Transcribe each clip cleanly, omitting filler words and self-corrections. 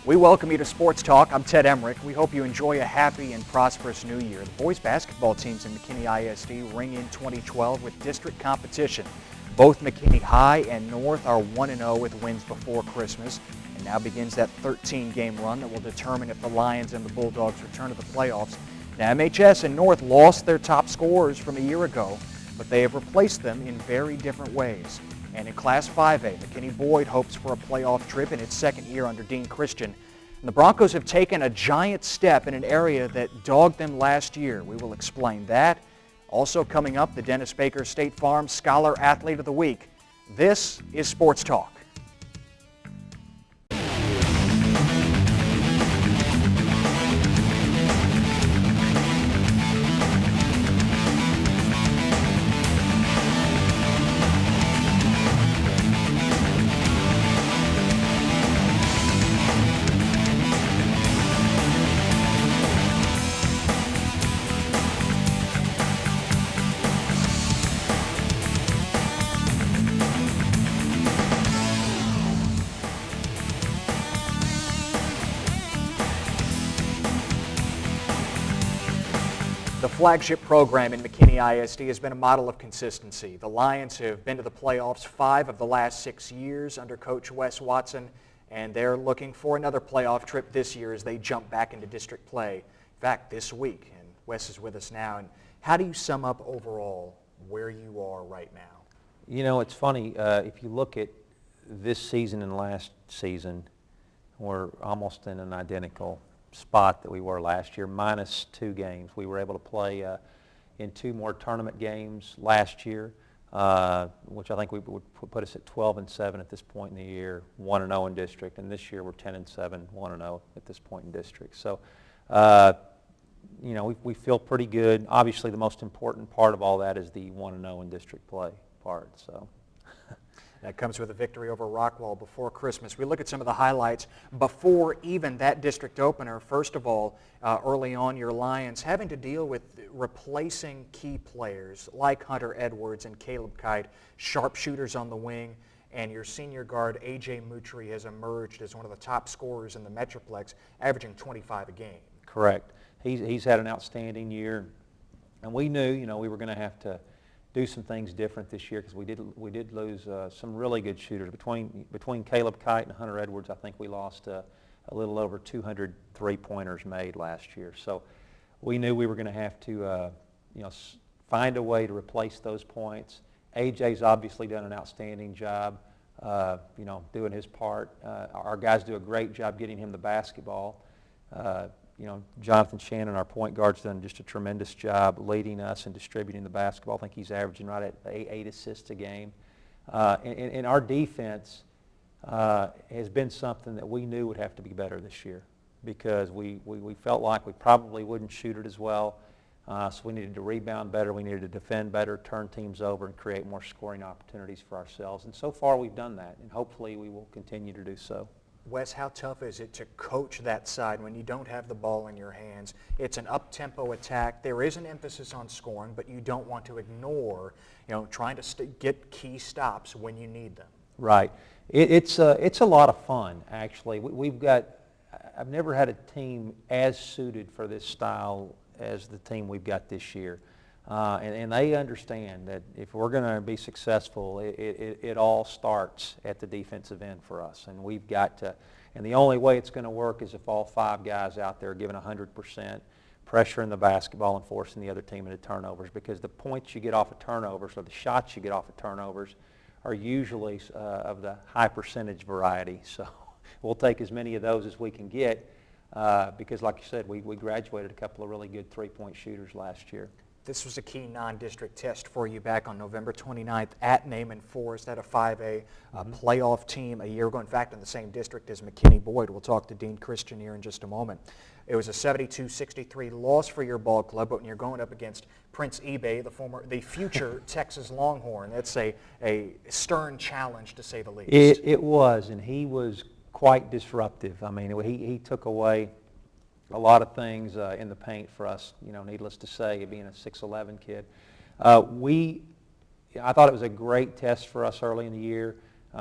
We welcome you to Sports Talk. I'm Ted Emmerich. We hope you enjoy a happy and prosperous new year. The boys basketball teams in McKinney ISD ring in 2012 with district competition. Both McKinney High and North are 1-0 with wins before Christmas. And now begins that 13-game run that will determine if the Lions and the Bulldogs return to the playoffs. Now, MHS and North lost their top scorers from a year ago, but they have replaced them in very different ways. And in Class 5A, McKinney Boyd hopes for a playoff trip in its second year under Dean Christian. And the Broncos have taken a giant step in an area that dogged them last year. We will explain that. Also coming up, the Dennis Baker State Farm Scholar Athlete of the Week. This is Sports Talk. The flagship program in McKinney ISD has been a model of consistency. The Lions have been to the playoffs 5 of the last 6 years under Coach Wes Watson, and they're looking for another playoff trip this year as they jump back into district play. In fact, this week, and Wes is with us now. And how do you sum up overall where you are right now? You know, it's funny, if you look at this season and last season, we're almost in an identical spot that we were last year, minus 2 games. We were able to play in 2 more tournament games last year, which I think would put us at 12-7 at this point in the year, 1-0 in district, and this year we're 10-7, 1-0 at this point in district. So, you know, we feel pretty good. Obviously, the most important part of all that is the 1-0 in district play part. So. That comes with a victory over Rockwall before Christmas. We look at some of the highlights before even that district opener. First of all, early on, your Lions having to deal with replacing key players like Hunter Edwards and Caleb Kite, sharpshooters on the wing, and your senior guard, A.J. Mutri, has emerged as one of the top scorers in the Metroplex, averaging 25 a game. Correct. He's had an outstanding year, and we knew, you know, we were going to have to do some things different this year because we did lose some really good shooters. Between Caleb Kite and Hunter Edwards, I think we lost a little over 200 three-pointers made last year. So we knew we were going to have to you know, find a way to replace those points. AJ's obviously done an outstanding job, you know, doing his part. Our guys do a great job getting him the basketball. You know, Jonathan Shannon, our point guard's done just a tremendous job leading us and distributing the basketball. I think he's averaging right at 8 assists a game. And our defense has been something that we knew would have to be better this year because we felt like we probably wouldn't shoot it as well. So we needed to rebound better, we needed to defend better, turn teams over, and create more scoring opportunities for ourselves. And so far we've done that, and hopefully we will continue to do so. Wes, how tough is it to coach that side when you don't have the ball in your hands? It's an up-tempo attack. There is an emphasis on scoring, but you don't want to ignore, you know, trying to get key stops when you need them. Right. It's a lot of fun, actually. I've never had a team as suited for this style as the team we've got this year. And they understand that if we're going to be successful, it all starts at the defensive end for us. And we've got to, and the only way it's going to work is if all 5 guys out there are giving 100%, pressuring the basketball and forcing the other team into turnovers, because the points you get off of turnovers or the shots you get off of turnovers are usually of the high percentage variety. So we'll take as many of those as we can get because, like you said, we graduated a couple of really good three-point shooters last year. This was a key non-district test for you back on November 29th at Naaman Forest at a 5A playoff team a year ago. In fact, in the same district as McKinney Boyd. We'll talk to Dean Christian here in just a moment. It was a 72-63 loss for your ball club, but when you're going up against Prince Ebay, the future Texas Longhorn, that's a stern challenge to say the least. It was, and he was quite disruptive. I mean, he took away a lot of things in the paint for us, you know, needless to say, being a 6'11" kid. I thought it was a great test for us early in the year.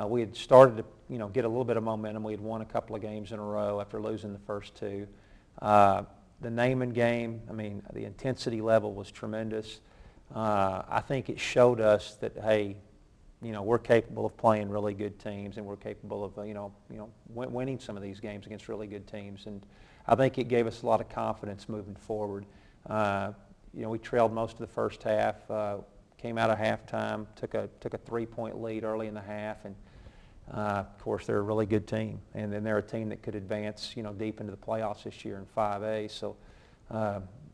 We had started to, get a little bit of momentum. We had won a couple of games in a row after losing the first two. The Naaman game, the intensity level was tremendous. I think it showed us that, hey, we're capable of playing really good teams, and we're capable of, winning some of these games against really good teams. And I think it gave us a lot of confidence moving forward. We trailed most of the first half, came out of halftime, took a 3-point lead early in the half, and of course they're a really good team. And then they're a team that could advance, deep into the playoffs this year in 5A. So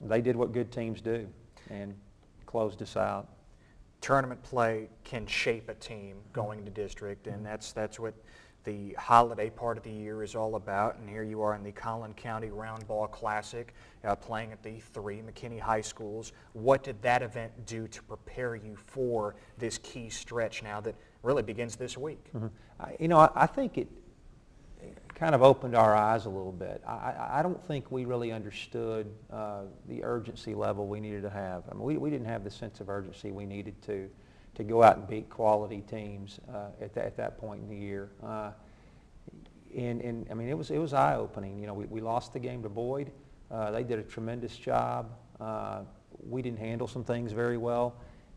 they did what good teams do and closed us out. Tournament play can shape a team going to district, and that's what the holiday part of the year is all about. And here you are in the Collin County Round Ball Classic, playing at the 3 McKinney high schools. What did that event do to prepare you for this key stretch now that really begins this week? I think it kind of opened our eyes a little bit. I don't think we really understood the urgency level we needed to have. We didn't have the sense of urgency we needed to go out and beat quality teams at that point in the year. It was eye-opening. We lost the game to Boyd. They did a tremendous job. We didn't handle some things very well,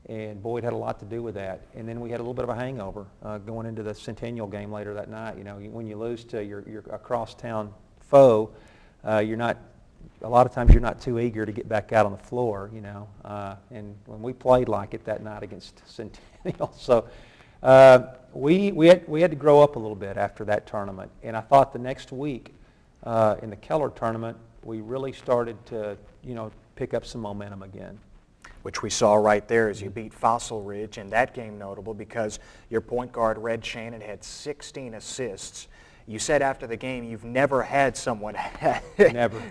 and Boyd had a lot to do with that. And then we had a little bit of a hangover going into the Centennial game later that night. When you lose to your across-town foe, a lot of times you're not too eager to get back out on the floor, and when we played like it that night against Centennial. So we had to grow up a little bit after that tournament. And I thought the next week in the Keller tournament, we really started to, pick up some momentum again. Which we saw right there as you beat Fossil Ridge, and that game notable because your point guard, Red Shannon, had 16 assists. You said after the game you've never had someone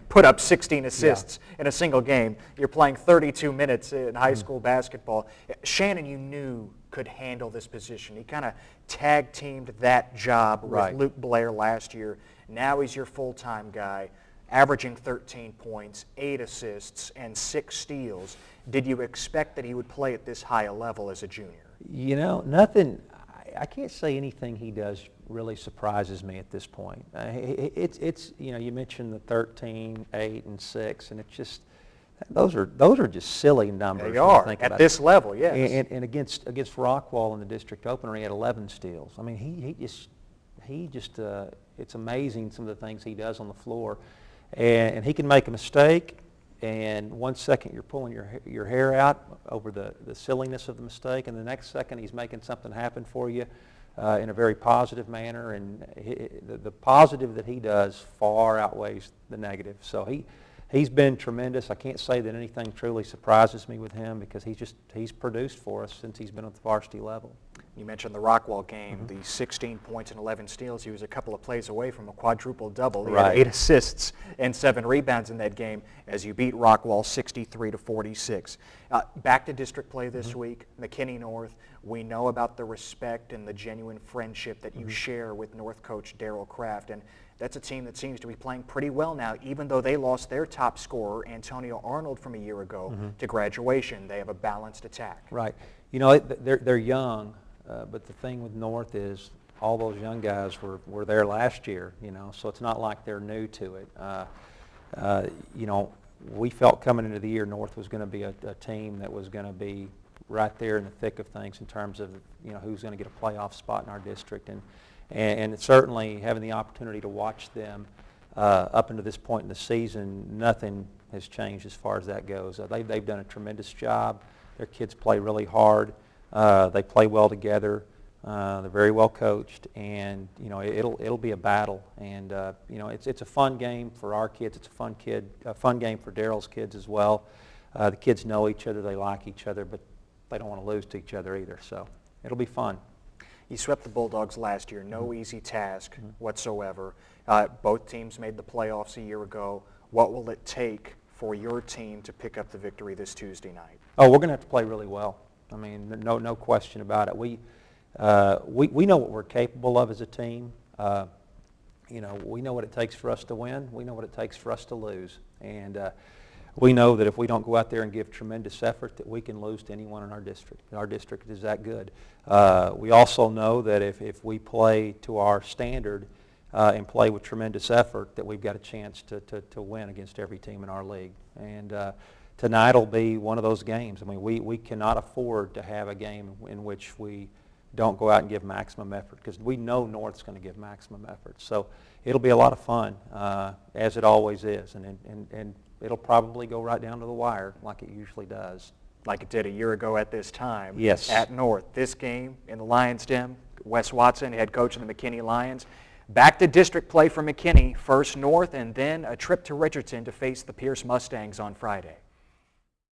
put up 16 assists in a single game. You're playing 32 minutes in high school basketball. Shannon, you knew, could handle this position. He kind of tag-teamed that job with Luke Blair last year. Now he's your full-time guy, averaging 13 points, 8 assists, and 6 steals. Did you expect that he would play at this high a level as a junior? Nothing. I can't say anything he does really surprises me at this point. It's you mentioned the 13, 8, and 6, and it's just those are just silly numbers. They are at this level, yes. And against Rockwall in the district opener, he had 11 steals. He just it's amazing some of the things he does on the floor, and he can make a mistake. And 1 second you're pulling your hair out over the silliness of the mistake, and the next second he's making something happen for you in a very positive manner. And the positive that he does far outweighs the negative. So he's been tremendous. I can't say that anything truly surprises me with him because he's produced for us since he's been at the varsity level. You mentioned the Rockwall game, the 16 points and 11 steals. He was a couple of plays away from a quadruple double. He had 8 assists and 7 rebounds in that game as you beat Rockwall 63-46. Back to district play this week, McKinney North. We know about the respect and the genuine friendship that you share with North coach Darryl Kraft, and that's a team that seems to be playing pretty well now, even though they lost their top scorer, Antonio Arnold, from a year ago to graduation. They have a balanced attack. Right. They're young. But the thing with North is all those young guys were there last year, so it's not like they're new to it. We felt coming into the year North was going to be a team that was going to be right there in the thick of things in terms of, who's going to get a playoff spot in our district. And certainly having the opportunity to watch them up until this point in the season, nothing has changed as far as that goes. They've done a tremendous job. Their kids play really hard. They play well together. They're very well coached, and it'll be a battle. And it's a fun game for our kids. It's a fun game for Daryl's kids as well. The kids know each other. They like each other, but they don't want to lose to each other either. So it'll be fun. You swept the Bulldogs last year. No easy task whatsoever. Both teams made the playoffs a year ago. What will it take for your team to pick up the victory this Tuesday night? Oh, we're going to have to play really well. No question about it. We know what we're capable of as a team. We know what it takes for us to win. We know what it takes for us to lose. And we know that if we don't go out there and give tremendous effort, that we can lose to anyone in our district. Our district is that good. We also know that if we play to our standard and play with tremendous effort, that we've got a chance to win against every team in our league. And tonight will be one of those games. I mean, we cannot afford to have a game in which we don't go out and give maximum effort, because we know North's going to give maximum effort. So it'll be a lot of fun, as it always is, and it'll probably go right down to the wire like it usually does. Like it did a year ago at this time. Yes. At North. This game in the Lions' Den, Wes Watson, head coach of the McKinney Lions. Back to district play for McKinney, first North, and then a trip to Richardson to face the Pierce Mustangs on Friday.